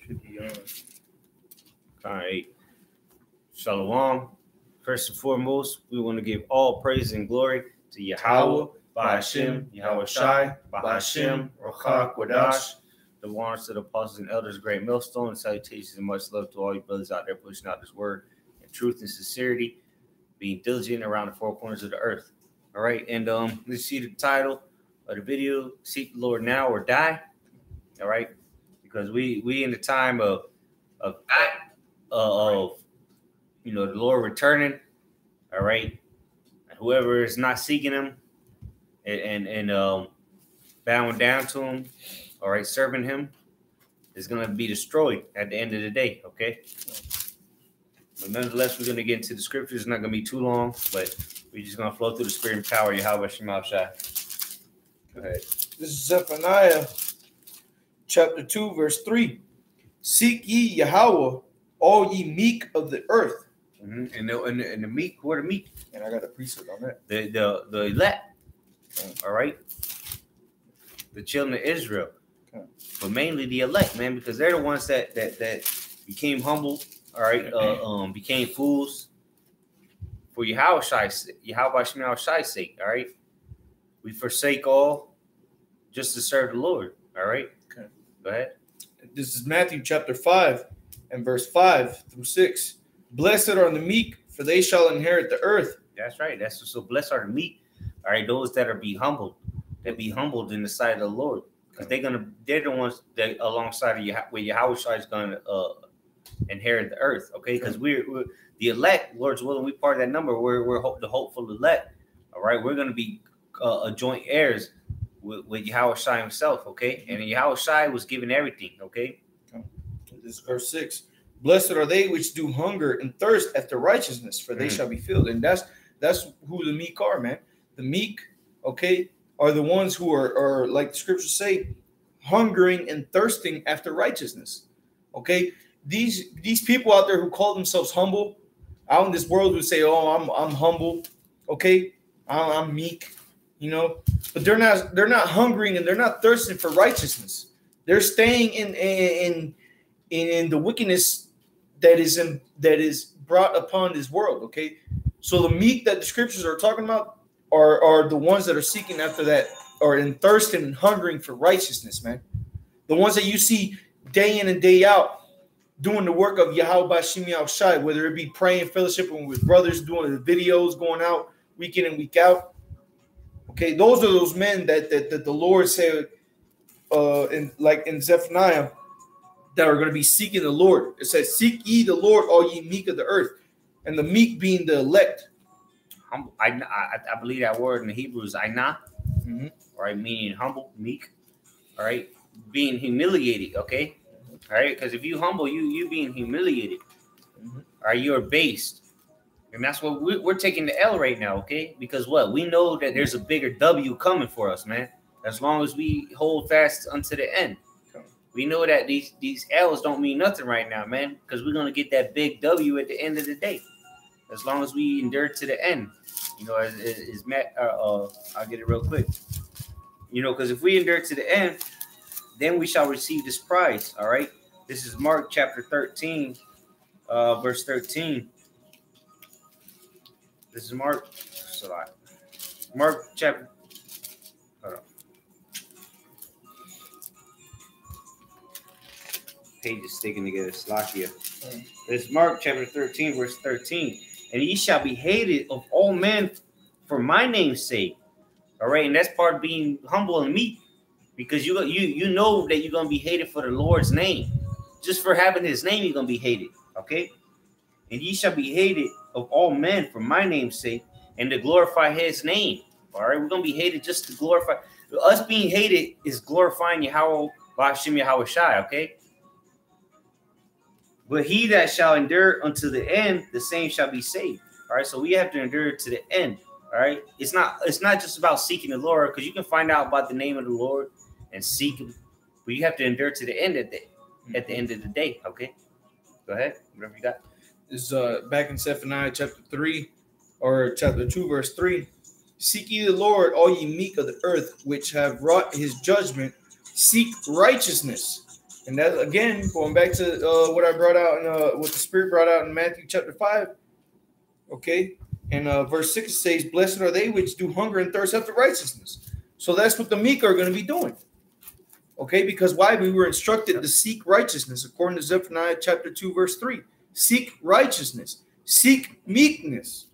50 yards. All right. Shalom. First and foremost, we want to give all praise and glory to Yahweh, Ba'ashem, Yahweh Shai, Ba'ashem, Ruach Kodash, the warrants to the apostles and elders, great millstone, and salutations and much love to all you brothers out there pushing out this word in truth and sincerity, being diligent around the four corners of the earth. All right, and let's see the title of the video: "Seek the Lord now or die." All right, because we in the time of you know, the Lord returning. All right, whoever is not seeking Him and bowing down to Him, all right, serving Him, is going to be destroyed at the end of the day. Okay, but nonetheless, we're going to get into the scriptures. It's not going to be too long, but we're just going to flow through the spirit and power. Yahweh Shema Shai. Go ahead. This is Zephaniah chapter 2, verse 3. Seek ye Yahweh, all ye meek of the earth. Mm-hmm. And the meek, who are the meek? And I got a precept on that. The elect. All right. The children of Israel. Okay. But mainly the elect, man, because they're the ones that became humble, all right, became fools for Yahweh Shai's sake, all right. We forsake all just to serve the Lord, all right. Okay. Go ahead. This is Matthew chapter 5 and verse 5 through 6. Blessed are the meek, for they shall inherit the earth. That's right. That's so. Blessed are the meek. All right, those that are be humbled, that be humbled in the sight of the Lord, because they're the ones that alongside of where Yahweh is gonna inherit the earth. Okay, because we're the elect, Lord's willing, we part of that number. We're the hopeful elect. All right, we're gonna be joint heirs with Yahweh Shai himself. Okay, and Yahweh Shai was given everything. Okay, this is verse 6. Blessed are they which do hunger and thirst after righteousness, for they shall be filled. And that's who the meek are, man. The meek, okay, are the ones who are like the scriptures say, hungering and thirsting after righteousness. Okay, these people out there who call themselves humble, out in this world, who say, "Oh, I'm humble," okay, I'm meek, you know, but they're not hungering and they're not thirsting for righteousness. They're staying in the wickedness that is brought upon this world. Okay, so the meek that the scriptures are talking about are the ones that are seeking after that, or in thirsting and hungering for righteousness, man. The ones that you see day in and day out doing the work of Yahweh Ba'ashem Yahweh Shai, whether it be praying, fellowshipping with brothers, doing the videos, going out week in and week out. Okay, those are those men that the Lord said in Zephaniah, that are going to be seeking the Lord. It says, "Seek ye the Lord, all ye meek of the earth," and the meek being the elect. I believe that word in the Hebrew is "ainah," all right, meaning humble, meek, all right, being humiliated. Okay, all right, because if you humble, you being humiliated, all right, you're based, and that's what we're taking the L right now. Okay, because what we know that there's a bigger W coming for us, man. As long as we hold fast unto the end. We know that these L's don't mean nothing right now, man, because we're going to get that big W at the end of the day. As long as we endure to the end. You know, as Matt, I'll get it real quick. You know, because if we endure to the end, then we shall receive this prize, all right? This is Mark chapter 13, verse 13. This is Mark chapter... Hold on. Pages sticking together, Slakia. It's Mark chapter 13, verse 13. And ye shall be hated of all men for my name's sake. All right, and that's part of being humble and meek, because you know that you're gonna be hated for the Lord's name. Just for having His name, you're gonna be hated. Okay, and ye shall be hated of all men for my name's sake, and to glorify His name. All right, we're gonna be hated just to glorify. Us being hated is glorifying Yahweh Ba'ashem Yahweh Shai. Okay. But he that shall endure unto the end, the same shall be saved. All right, so we have to endure to the end. All right, it's not just about seeking the Lord, because you can find out about the name of the Lord and seek Him, but you have to endure to the end at the end of the day. Okay, go ahead. Whatever you got. This is back in Zephaniah chapter 3 or chapter 2, verse 3. Seek ye the Lord, all ye meek of the earth, which have wrought His judgment. Seek righteousness And that again, going back to what I brought out and what the Spirit brought out in Matthew chapter 5. Okay, and verse 6 says, "Blessed are they which do hunger and thirst after righteousness." So that's what the meek are going to be doing. Okay, because why? We were instructed to seek righteousness, according to Zephaniah chapter 2, verse 3. Seek righteousness, seek meekness.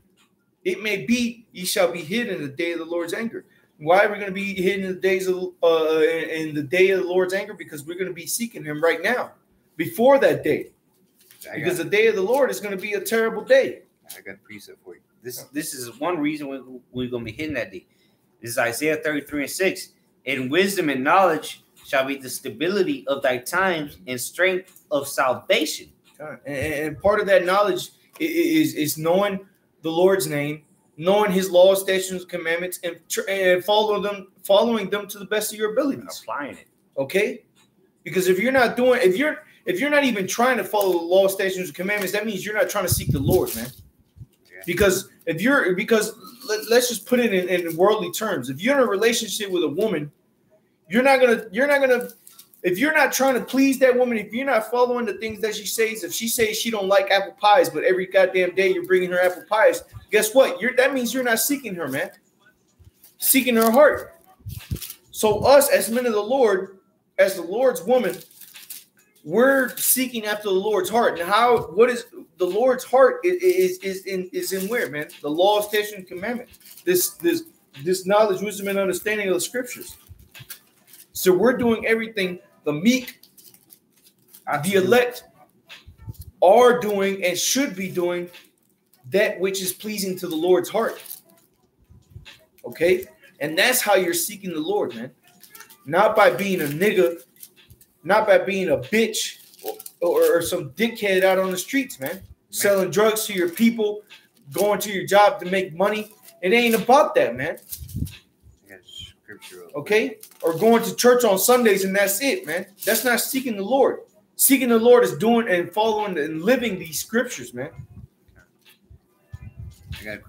It may be ye shall be hid in the day of the Lord's anger. Why are we going to be hidden in the days of in the day of the Lord's anger? Because we're going to be seeking Him right now, before that day. Because the day of the Lord is going to be a terrible day. I got a precept for you. This is one reason we're going to be hidden that day. This is Isaiah 33:6. In wisdom and knowledge shall be the stability of thy times and strength of salvation. And part of that knowledge is knowing the Lord's name, knowing His laws, statutes, commandments, and following them to the best of your abilities. Applying it. Okay? Because if you're not doing, if you're not even trying to follow the law, statutes, and commandments, that means you're not trying to seek the Lord, man. Yeah. Because let's just put it in worldly terms. If you're in a relationship with a woman, you're not gonna. If you're not trying to please that woman, if you're not following the things that she says, if she says she don't like apple pies, but every goddamn day you're bringing her apple pies, guess what? That means you're not seeking her, man. Seeking her heart. So us as men of the Lord, as the Lord's woman, we're seeking after the Lord's heart. And what is the Lord's heart is in where, man? The law, statutes, and commandments. This knowledge, wisdom, and understanding of the scriptures. So we're doing everything the meek, the elect are doing and should be doing that which is pleasing to the Lord's heart. Okay? And that's how you're seeking the Lord, man. Not by being a nigga, not by being a bitch or some dickhead out on the streets, man. Selling drugs to your people, going to your job to make money. It ain't about that, man. Okay? Or going to church on Sundays and that's it, man. That's not seeking the Lord. Seeking the Lord is doing and following and living these scriptures, man. I got a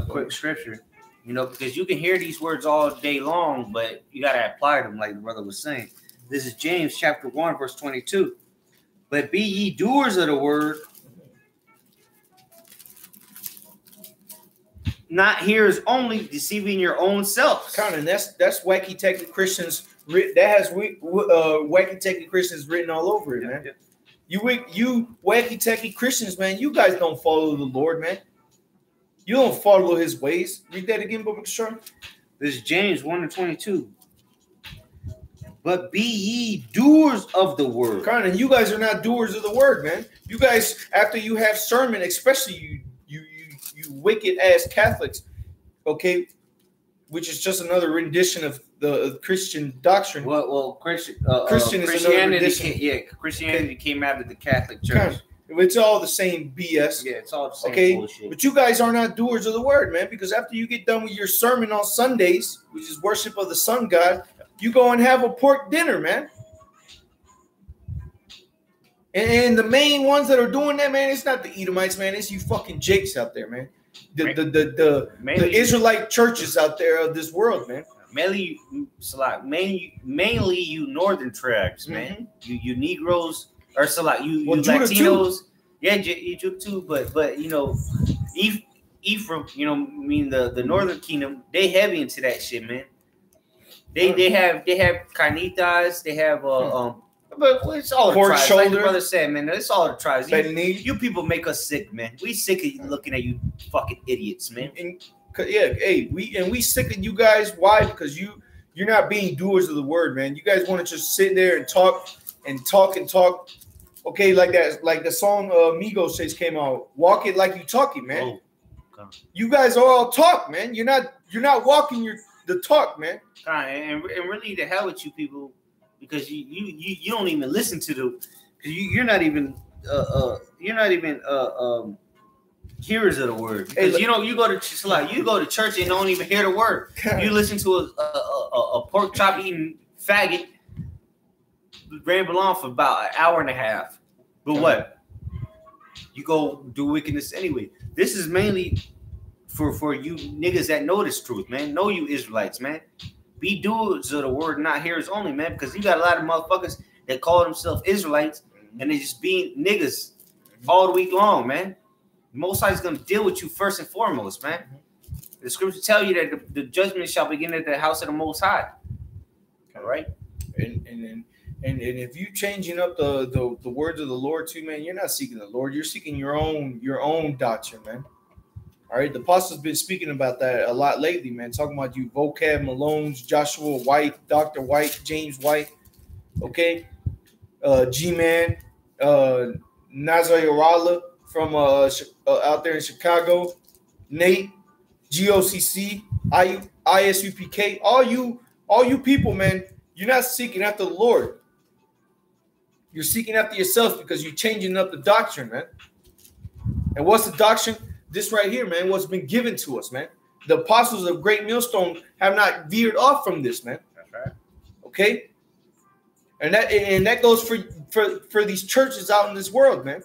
quick scripture. You know, because you can hear these words all day long, but you got to apply them like the brother was saying. This is James chapter 1, verse 22. But be ye doers of the word, not hearers only, deceiving your own selves. Conan, that's wacky techie Christians. That has wacky techie Christians written all over it, man. Yeah. You wacky techie Christians, man. You guys don't follow the Lord, man. You don't follow His ways. Read that again, Book of Strong. This is James 1:22. But be ye doers of the word. Conan, you guys are not doers of the word, man. You guys, after you have sermon, especially you wicked ass Catholics, okay, which is just another rendition of the Christian doctrine. Well, Christianity came out of the Catholic Church. It's all the same BS. Yeah, it's all the same bullshit. But you guys are not doers of the word, man, because after you get done with your sermon on Sundays, which is worship of the sun god, you go and have a pork dinner, man. And the main ones that are doing that, man, it's not the Edomites, man. It's you fucking Jakes out there, man. The Israelite churches out there of this world, man. Mainly you northern tribes, man. You Negroes or you Latinos. Too. Yeah, Egypt too. But you know, Ephraim, you know, I mean the northern kingdom, they heavy into that shit, man. They have carnitas, they have but it's all pork tribes. Shoulder. Like the brother said, man, it's all the tribes. You people make us sick, man. We sick of looking at you fucking idiots, man. We sick of you guys. Why? Because you're not being doers of the word, man. You guys want to just sit there and talk. Okay, like the song Migos says came out. Walk it like you talking, man. Oh, you guys are all talk, man. You're not walking the talk, man. And really, the hell with you people. Because you don't even listen to because you're not even hearers of the word. Because you go to church and don't even hear the word. You listen to a pork chop eating faggot ramble on for about an hour and a half. But what? You go do wickedness anyway. This is mainly for you niggas that know this truth, man. Know you Israelites, man. Be doers of the word, not hearers only, man, because you got a lot of motherfuckers that call themselves Israelites, and they just being niggas all the week long, man. The Most High is going to deal with you first and foremost, man. The scriptures tell you that the judgment shall begin at the house of the Most High. All right? And if you changing up the words of the Lord too, man, you're not seeking the Lord. You're seeking your own doctrine, man. All right, the apostle's been speaking about that a lot lately, man. Talking about you, Vocab Malone's, Joshua White, Dr. White, James White, okay, G-Man, Nazareth from out there in Chicago, Nate, GOCC, ISUPK, all you people, man. You're not seeking after the Lord. You're seeking after yourself because you're changing up the doctrine, man. And what's the doctrine? This right here, man, what's been given to us, man. The apostles of Great Millstone have not veered off from this, man. That's right. Okay? And that goes for these churches out in this world, man.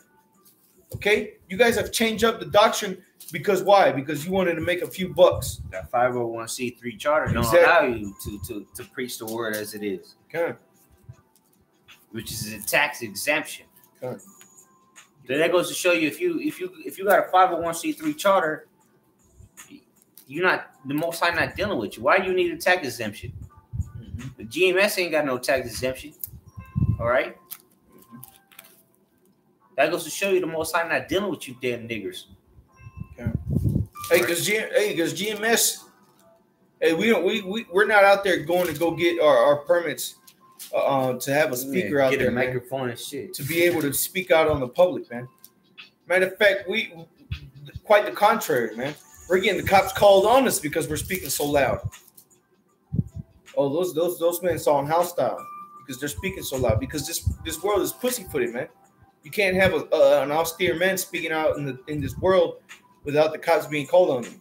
Okay? You guys have changed up the doctrine because why? Because you wanted to make a few bucks. That 501c3 charter don't allow you to preach the word as it is. Okay. Which is a tax exemption. Okay. Then that goes to show you if you got a 501c3 charter, you're not the Most High not dealing with you. Why do you need a tax exemption? Mm-hmm. The GMS ain't got no tax exemption. All right. Mm-hmm. That goes to show you the Most High not dealing with you damn niggers. Okay. Hey, because GMS, hey, we're not out there going to go get our permits. To have a speaker out there, microphone and shit, to be able to speak out on the public, man. Matter of fact, we quite the contrary, man. We're getting the cops called on us because we're speaking so loud. Oh, those men saw in house style because they're speaking so loud. Because this world is pussyfooted, man. You can't have an austere man speaking out in this world without the cops being called on them.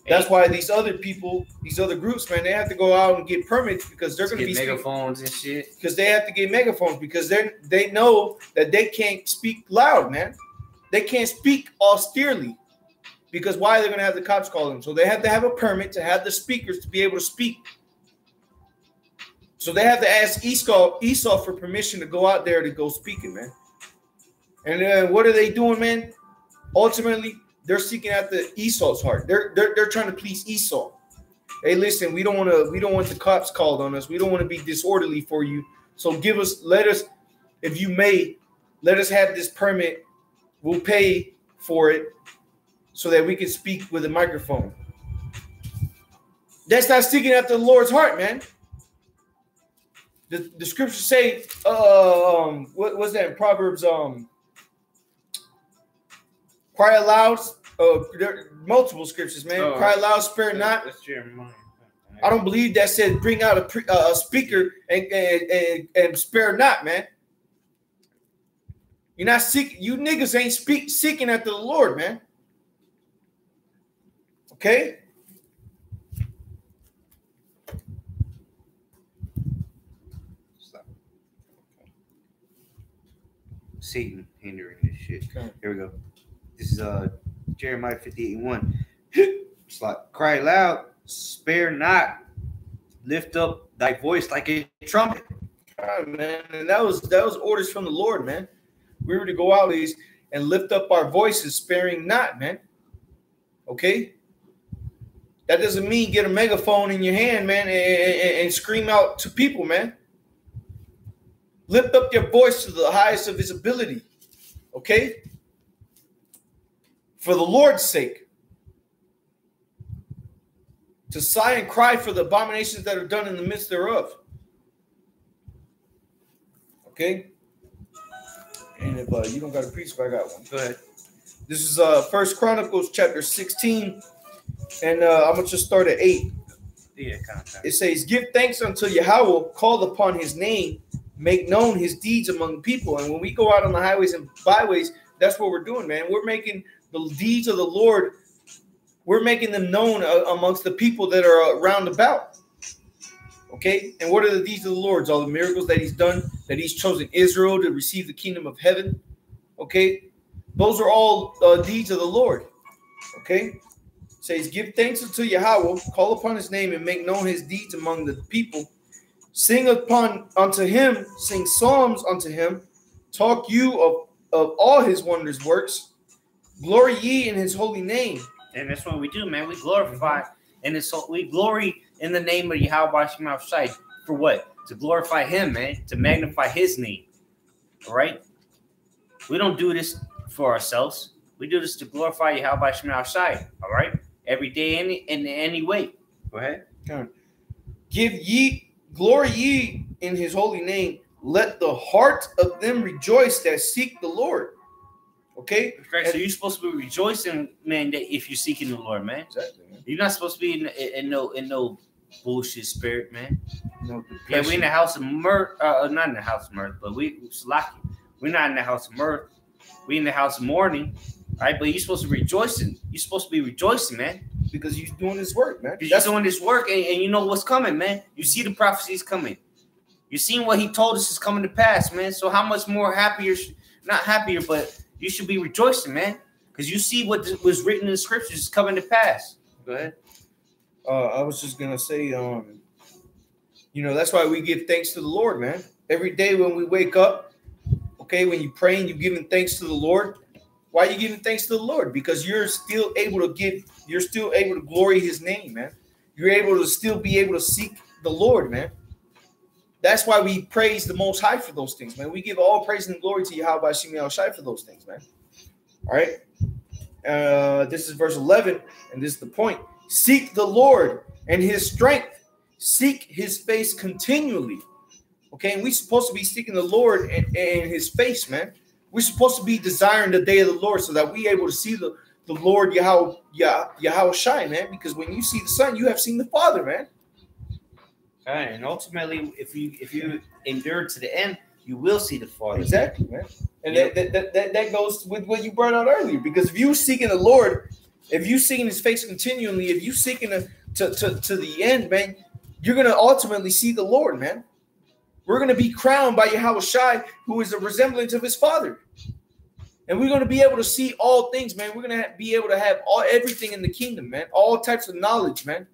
That's why these other people, these other groups, man, they have to go out and get permits because they're going to be megaphones and shit. Because they have to get megaphones because they know that they can't speak loud, man. They can't speak austerely because why they're going to have the cops call them. So they have to have a permit to have the speakers to be able to speak. So they have to ask Esau for permission to go out there to go speaking, man. And then what are they doing, man? Ultimately, they're seeking after Esau's heart. They're trying to please Esau. Hey, listen, we don't want the cops called on us. We don't want to be disorderly for you. So let us, if you may, let us have this permit. We'll pay for it so that we can speak with a microphone. That's not seeking after the Lord's heart, man. The scriptures say, what was that in Proverbs? Cry aloud. There are multiple scriptures, man. Cry aloud, spare not. That's Jeremiah. I don't believe that said bring out a speaker and spare not, man. You're not seeking. You niggas ain't seeking after the Lord, man. Okay. Satan hindering this shit. Okay. Here we go. This is Jeremiah 58:1. It's like, cry loud, spare not, lift up thy voice like a trumpet. God, man, and that was orders from the Lord, man. We were to go out and lift up our voices, sparing not, man. Okay. That doesn't mean get a megaphone in your hand, man, and scream out to people, man. Lift up your voice to the highest of his ability. Okay. For the Lord's sake. To sigh and cry for the abominations that are done in the midst thereof. Okay. And if you don't got a preach, I got one. Go ahead. This is 1 Chronicles chapter 16. And I'm going to just start at 8. Yeah, kind of. It says, give thanks unto Yahweh, call upon his name, make known his deeds among the people. And when we go out on the highways and byways, that's what we're doing, man. We're making the deeds of the Lord, we're making them known amongst the people that are round about. Okay? And what are the deeds of the Lord? All the miracles that he's done, that he's chosen Israel to receive the kingdom of heaven. Okay? Those are all deeds of the Lord. Okay? It says, give thanks unto Yahweh, call upon his name, and make known his deeds among the people. Sing unto him, sing psalms unto him, talk you of all his wondrous works, glory ye in his holy name. And that's what we do, man. We glorify, and we glory in the name of Yahweh Shema Shai. For what? To glorify him, man. To magnify his name. All right? We don't do this for ourselves. We do this to glorify Yahweh Shema Shai. All right? Every day, in any way. Go ahead. Give ye glory ye in his holy name. Let the heart of them rejoice that seek the Lord. Okay? Right. So you're supposed to be rejoicing, man, that if you're seeking the Lord, man. Exactly, man. You're not supposed to be in no bullshit spirit, man. No depression. Yeah, we're in the house of mirth. Not in the house of mirth, but we're not in the house of mirth. We're in the house of mourning. Right? But you're supposed to be rejoicing. You're supposed to be rejoicing, man. Because you're doing this work, man. You're doing this work, and you know what's coming, man. You see the prophecies coming. You're seeing what he told us is coming to pass, man. So how much more happier, not happier, but you should be rejoicing, man. Because you see what was written in the scriptures is coming to pass. Go ahead. I was just going to say, that's why we give thanks to the Lord, man. Every day when we wake up, okay, when you pray and you're giving thanks to the Lord, why are you giving thanks to the Lord? Because you're still able to glory his name, man. You're able to still be able to seek the Lord, man. That's why we praise the Most High for those things, man. We give all praise and glory to Yahweh Shemi Shai for those things, man. All right. This is verse 11, and this is the point. Seek the Lord and his strength. Seek his face continually. Okay, and we're supposed to be seeking the Lord and his face, man. We're supposed to be desiring the day of the Lord so that we're able to see the Lord Yahweh Shai, man. Because when you see the Son, you have seen the Father, man. All right, and ultimately, if you endure to the end, you will see the Father. Exactly, man. And that goes with what you brought out earlier. Because if you seeking the Lord, if you seeking his face continually, if you seeking to the end, man, you're gonna ultimately see the Lord, man. We're gonna be crowned by Yahweh Shai, who is a resemblance of his Father. And we're gonna be able to see all things, man. We're gonna be able to have everything in the kingdom, man. All types of knowledge, man.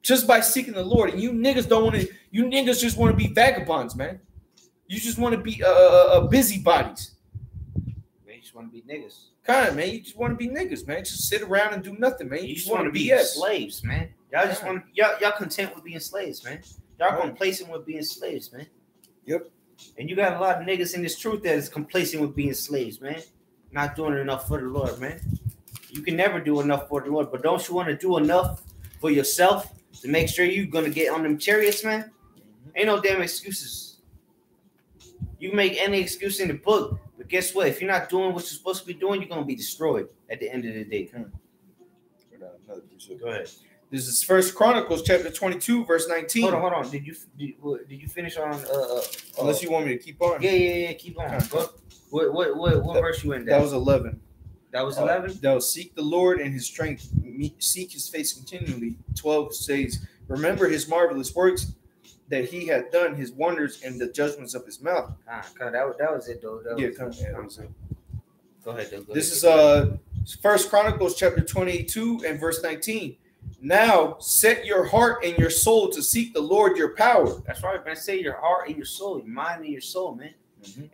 Just by seeking the Lord. And you niggas just want to be vagabonds, man. You just want to be busybodies. Man, you just want to be niggas. Kind of, man. You just want to be niggas, man. Just sit around and do nothing, man. You just want to be slaves, man. Y'all just want y'all content with being slaves, man. Y'all complacent with being slaves, man. Yep. And you got a lot of niggas in this truth that is complacent with being slaves, man. Not doing enough for the Lord, man. You can never do enough for the Lord, but don't you want to do enough for yourself to make sure you're gonna get on them chariots, man? Ain't no damn excuses. You can make any excuse in the book, but guess what? If you're not doing what you're supposed to be doing, you're gonna be destroyed at the end of the day. Go ahead. This is 1 Chronicles chapter 22, verse 19. Hold on. Did you finish on? Unless you want me to keep on. Yeah. Keep on. What verse you in? That was 11. That was 11. That was seek the Lord and his strength, seek his face continually. 12 says, remember his marvelous works that he had done, his wonders and the judgments of his mouth. That was it, though. That was it. Go ahead, though. This is 1 Chronicles chapter 22 and verse 19. Now set your heart and your soul to seek the Lord your power. That's right, man. Say your heart and your soul, your mind and your soul, man.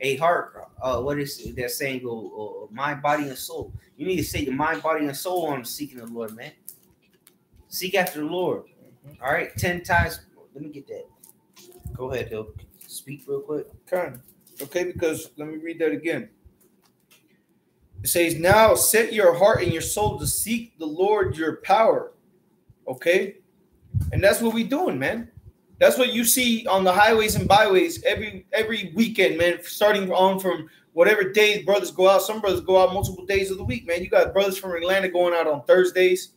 A heart, what is that saying? Mind, body, and soul. You need to set your mind, body, and soul on seeking the Lord, man. Seek after the Lord. All right, 10 times. Let me get that. Go ahead, though. Speak real quick. Okay, because let me read that again. It says, now set your heart and your soul to seek the Lord your power. Okay, and that's what we're doing, man. That's what you see on the highways and byways every weekend, man. Starting on from whatever days brothers go out. Some brothers go out multiple days of the week, man. You got brothers from Atlanta going out on Thursdays.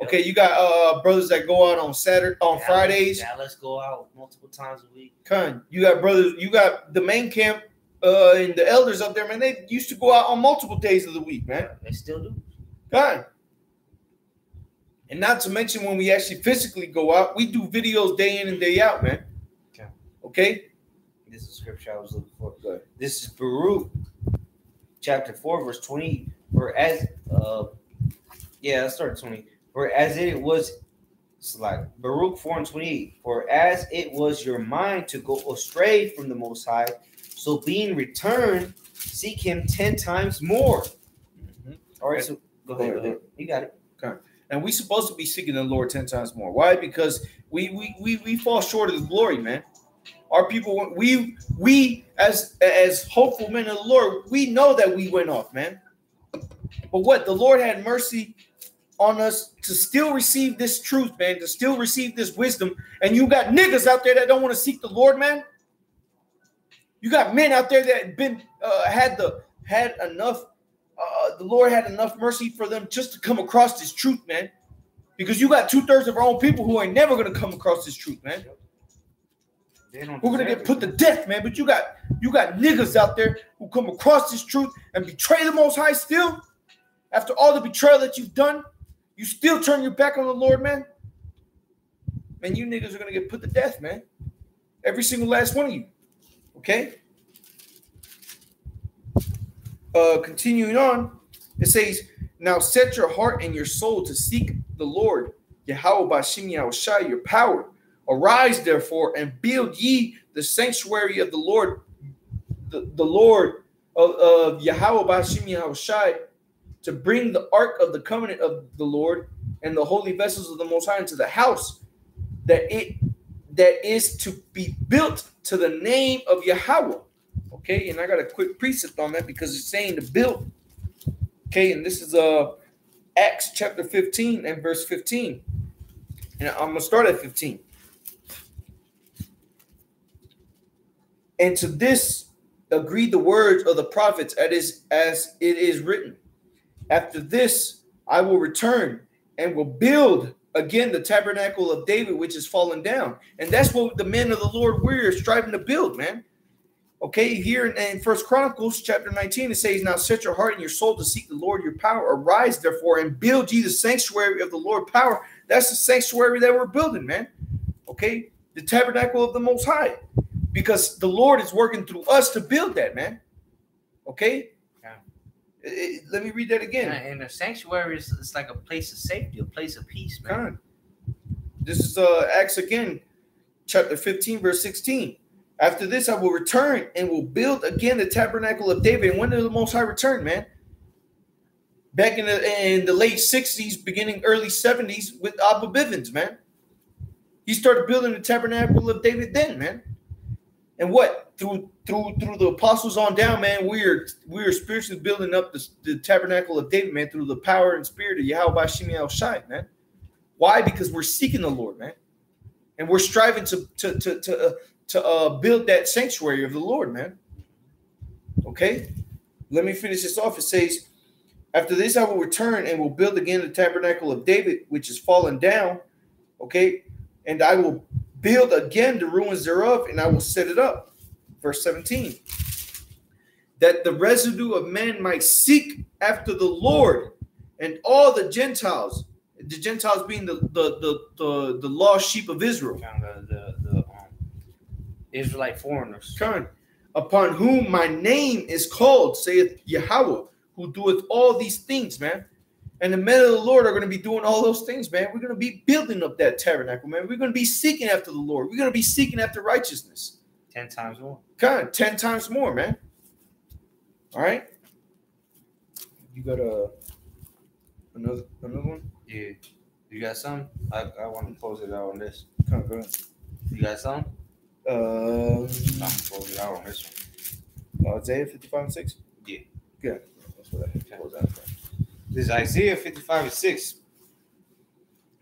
Okay, you got brothers that go out on Fridays. Dallas go out multiple times a week. You got brothers. You got the main camp and the elders up there, man. They used to go out on multiple days of the week, man. They still do. And not to mention when we actually physically go out, we do videos day in and day out, man. Okay? This is scripture I was looking for. This is Baruch, chapter 4, verse 20. Let's start 20. For as it was Slide. Baruch 4:28. For as it was your mind to go astray from the Most High, so being returned, seek Him 10 times more. Mm-hmm. All right, so go ahead. You got it. Okay. And we're supposed to be seeking the Lord 10 times more. Why? Because we fall short of the glory, man. Our people, we as hopeful men of the Lord, we know that we went off, man. But what? The Lord had mercy on us to still receive this truth, man, to still receive this wisdom. And you got niggas out there that don't want to seek the Lord, man. You got men out there that been had enough. The Lord had enough mercy for them just to come across this truth, man. Because you got 2/3 of our own people who ain't never gonna come across this truth, man. We're gonna get put to death, man. But you got niggas out there who come across this truth and betray the Most High still. After all the betrayal that you've done, you still turn your back on the Lord, man. Man, you niggas are gonna get put to death, man. Every single last one of you. Okay. Continuing on, it says, now set your heart and your soul to seek the Lord, Yahweh Bashim Yahushai, your power. Arise, therefore, and build ye the sanctuary of the Lord, the Lord of Yahweh Bashim Yahushai, to bring the ark of the covenant of the Lord and the holy vessels of the Most High into the house that is to be built to the name of Yahweh. Okay, and I got a quick precept on that because it's saying to build. Okay, and this is Acts chapter 15 and verse 15. And I'm going to start at 15. And to this agreed the words of the prophets as it is written. After this, I will return and will build again the tabernacle of David, which is fallen down. And that's what the men of the Lord we're striving to build, man. Okay, here in 1 Chronicles chapter 19, it says, now set your heart and your soul to seek the Lord your power. Arise, therefore, and build ye the sanctuary of the Lord power. That's the sanctuary that we're building, man. Okay, the tabernacle of the Most High. Because the Lord is working through us to build that, man. Okay? Yeah. Let me read that again. Yeah, and the sanctuary is like a place of safety, a place of peace, man. Come on. This is Acts again, chapter 15, verse 16. After this, I will return and will build again the tabernacle of David. And when did the Most High return, man? Back in the late 60s, beginning early 70s with Abba Bivens, man. He started building the tabernacle of David then, man. And what? Through the apostles on down, man, we are spiritually building up the tabernacle of David, man, through the power and spirit of Yahweh Bashim Yahushai, man. Why? Because we're seeking the Lord, man. And we're striving to build that sanctuary of the Lord, man. Okay? Let me finish this off. It says, after this I will return and will build again the tabernacle of David, which is fallen down. Okay? And I will build again the ruins thereof, and I will set it up. Verse 17. That the residue of men might seek after the Lord, and all the Gentiles being the lost sheep of Israel. The Israelite foreigners. Upon whom my name is called, saith Yahweh, who doeth all these things, man. And the men of the Lord are going to be doing all those things, man. We're going to be building up that tabernacle, man. We're going to be seeking after the Lord. We're going to be seeking after righteousness. 10 times more. 10 times more, man. All right. You got another one? Yeah. You got some? I want to close it out on this. Go ahead. You got some? I'm going to close it out on this one. Isaiah 55:6? Yeah. Good. That's what I can close out for. This is Isaiah 55:6.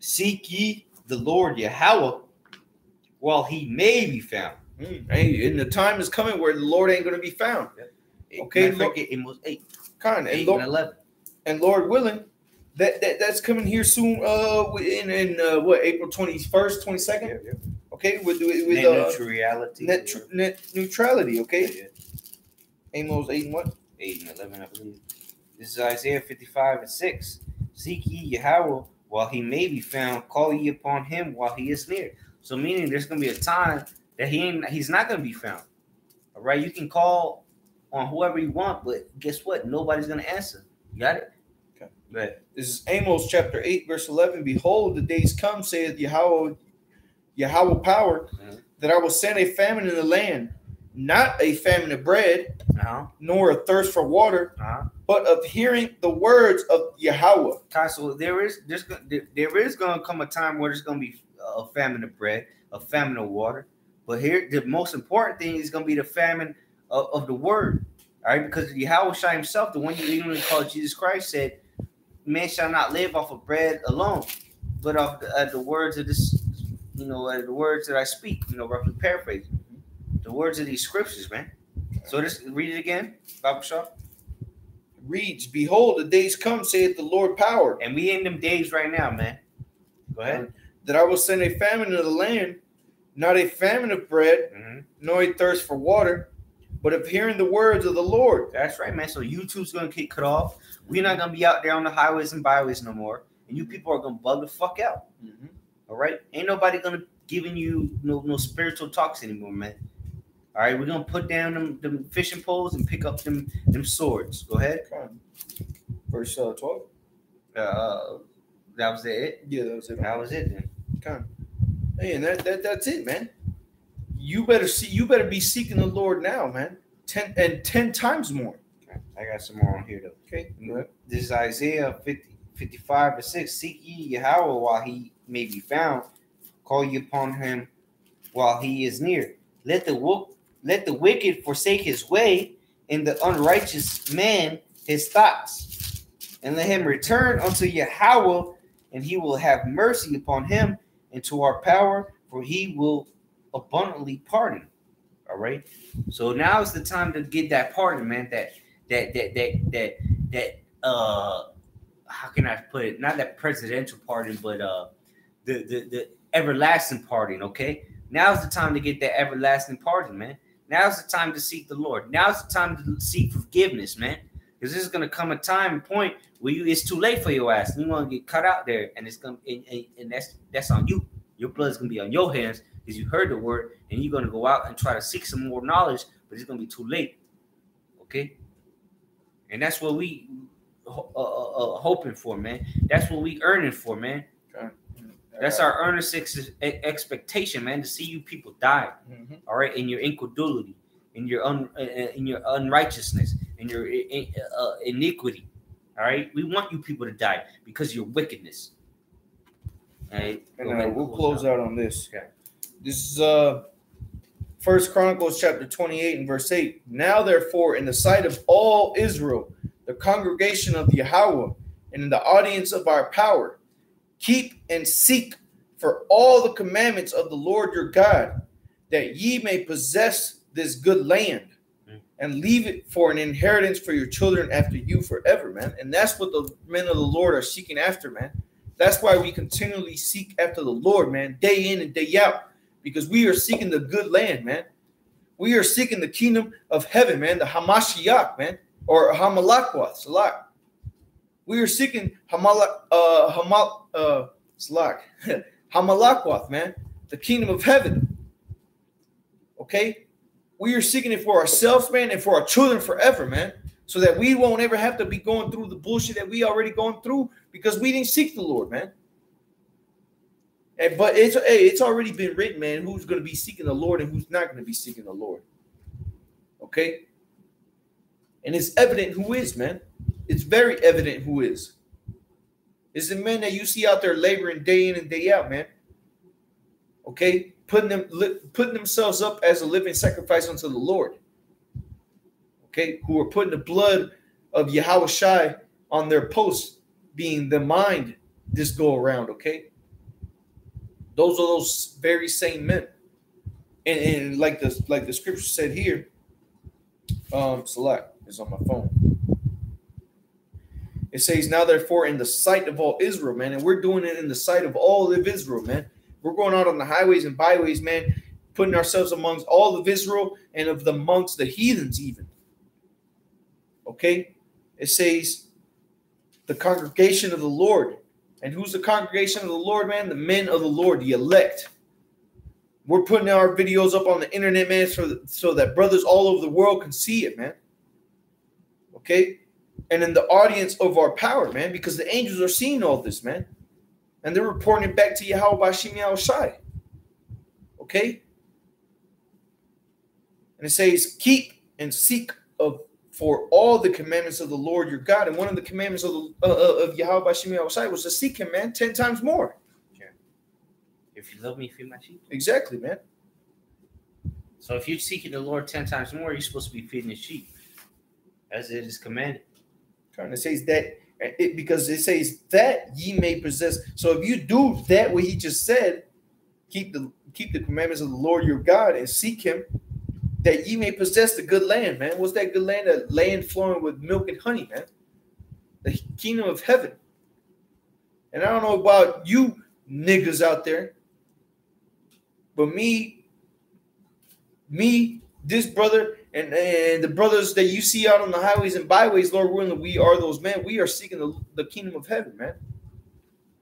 Seek ye the Lord Yahweh while he may be found. Hey, and the time is coming where the Lord ain't going to be found. Okay, look, it was 8. 8 and 11. And Lord willing, that's coming here soon. In what, April 21st, 22nd? Yeah. Okay, with net neutrality. Okay. Yeah. Amos 8 and what? 8 and 11, I believe. This is Isaiah 55:6. Seek ye Yahweh while he may be found. Call ye upon him while he is near. So meaning there's going to be a time that he's not going to be found. All right. You can call on whoever you want, but guess what? Nobody's going to answer. You got it? Okay. Right. This is Amos chapter 8, verse 11. Behold, the days come, saith Yahweh power, that I will send a famine in the land, not a famine of bread, nor a thirst for water, but of hearing the words of Yahweh. So there is going to come a time where there's going to be a famine of bread, a famine of water. But here, the most important thing is going to be the famine of the word. All right, because Yahweh Shai himself, the one you literally called Jesus Christ, said, "Man shall not live off of bread alone, but of the words of this, the words that I speak." Roughly paraphrasing the words of these scriptures, man. So just read it again, Bible Shop. Reads, "Behold, the days come, saith the Lord power." And we in them days right now, man. Go ahead. That I will send a famine into the land, not a famine of bread, nor a thirst for water, but of hearing the words of the Lord. That's right, man. So YouTube's going to get cut off. We're not going to be out there on the highways and byways no more. And you people are going to bug the fuck out. All right? Ain't nobody going to giving you no spiritual talks anymore, man. All right? We're going to put down them fishing poles and pick up them swords. Go ahead. Verse 12. That was it? Yeah, that was it. That was it then. Okay. Hey, and that's it, man. You better be seeking the Lord now, man. 10 times more. Okay. I got some more on here though. Okay. This is Isaiah 55:6. Seek ye Yahweh while he may be found. Call ye upon him while he is near. Let the wicked forsake his way, and the unrighteous man his thoughts. And let him return unto Yahweh, and he will have mercy upon him, and to our power, for he will abundantly pardon. All right. So now is the time to get that pardon, man. That how can I put it? Not that presidential pardon, but the everlasting pardon. Okay. Now's the time to get that everlasting pardon, man. Now's the time to seek the Lord. Now's the time to seek forgiveness, man. Because this is gonna come a time and point where it's too late for your ass. You want to get cut out there, and it's gonna and that's on you. Your blood is gonna be on your hands because you heard the word, and you're gonna go out and try to seek some more knowledge, but it's gonna be too late. Okay, and that's what we hoping for, man. That's what we earning for, man. Okay. That's our earnest expectation, man, to see you people die. All right, in your incredulity, in your unrighteousness, in your iniquity. All right, we want you people to die because of your wickedness. All right, and we'll close out on this. Okay. This is First Chronicles chapter 28 and verse 8. Now therefore, in the sight of all Israel, the congregation of Yahweh, and in the audience of our power, keep and seek for all the commandments of the Lord your God, that ye may possess this good land and leave it for an inheritance for your children after you forever, man. And that's what the men of the Lord are seeking after, man. That's why we continually seek after the Lord, man, day in and day out, because we are seeking the good land, man. We are seeking the kingdom of heaven, man, the Hamashiach, man, or Hamalakwath, Salak. We are seeking Hamalakwath, man, the kingdom of heaven. Okay? We are seeking it for ourselves, man, and for our children forever, man, so that we won't ever have to be going through the bullshit that we already gone through because we didn't seek the Lord, man. But it's already been written, man, who's going to be seeking the Lord and who's not going to be seeking the Lord. Okay? And it's evident who is, man. It's very evident who is. It's the men that you see out there laboring day in and day out, man. Okay? Putting themselves up as a living sacrifice unto the Lord. Okay? Who are putting the blood of Yahweh Shai on their posts, being the mind this go around, okay? Those are those very same men. And like the scripture said here, Select is on my phone. It says, now therefore in the sight of all Israel, man, and we're doing it in the sight of all of Israel, man. We're going out on the highways and byways, man, putting ourselves amongst all of Israel and amongst the heathens even. Okay? It says the congregation of the Lord. And who's the congregation of the Lord, man? The men of the Lord, the elect. We're putting our videos up on the internet, man, so that brothers all over the world can see it, man. Okay? and in the audience of our power, man, because the angels are seeing all this, man. And they're reporting it back to Yahweh Bashim Yahushai. Okay? And it says, keep and seek for all the commandments of the Lord your God. And one of the commandments of Yahweh Bashim Yahushai was to seek him, man, 10 times more. Yeah. If you love me, feed my sheep. Exactly, man. So if you're seeking the Lord 10 times more, you're supposed to be feeding his sheep, as it is commanded. Trying to say that because it says that ye may possess. So if you do that, what he just said, keep the commandments of the Lord your God and seek him, that ye may possess the good land, man. What's that good land? A land flowing with milk and honey, man. The kingdom of heaven. And I don't know about you niggas out there, but me, this brother, and the brothers that you see out on the highways and byways, Lord willing, we are those, man. We are seeking the kingdom of heaven, man.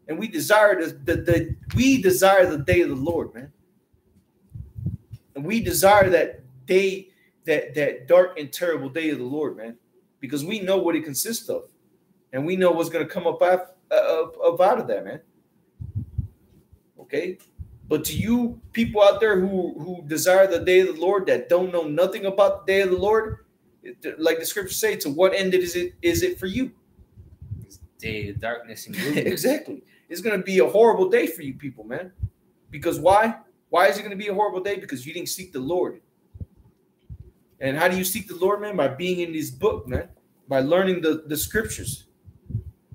And we desire the day of the Lord, man. And we desire that day, that dark and terrible day of the Lord, man, because we know what it consists of, and we know what's going to come up out of that, man. Okay, but to you people out there who desire the day of the Lord, that don't know nothing about the day of the Lord, like the scriptures say, to what end is it for you? It's day of darkness and gloom. Exactly. It's going to be a horrible day for you people, man. Because why? Why is it going to be a horrible day? Because you didn't seek the Lord. And how do you seek the Lord, man? By being in this book, man. By learning the scriptures.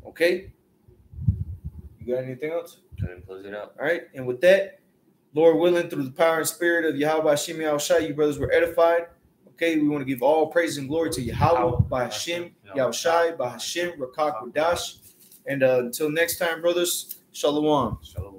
Okay? You got anything else? Go ahead and close it out. All right. And with that, Lord willing, through the power and spirit of Yahweh Hashem Yahushai, you brothers were edified. Okay? We want to give all praise and glory to Yahweh, by Hashem, Yahushai, by Hashem, Rakak Wadash. And until next time, brothers, Shalom. Shalom.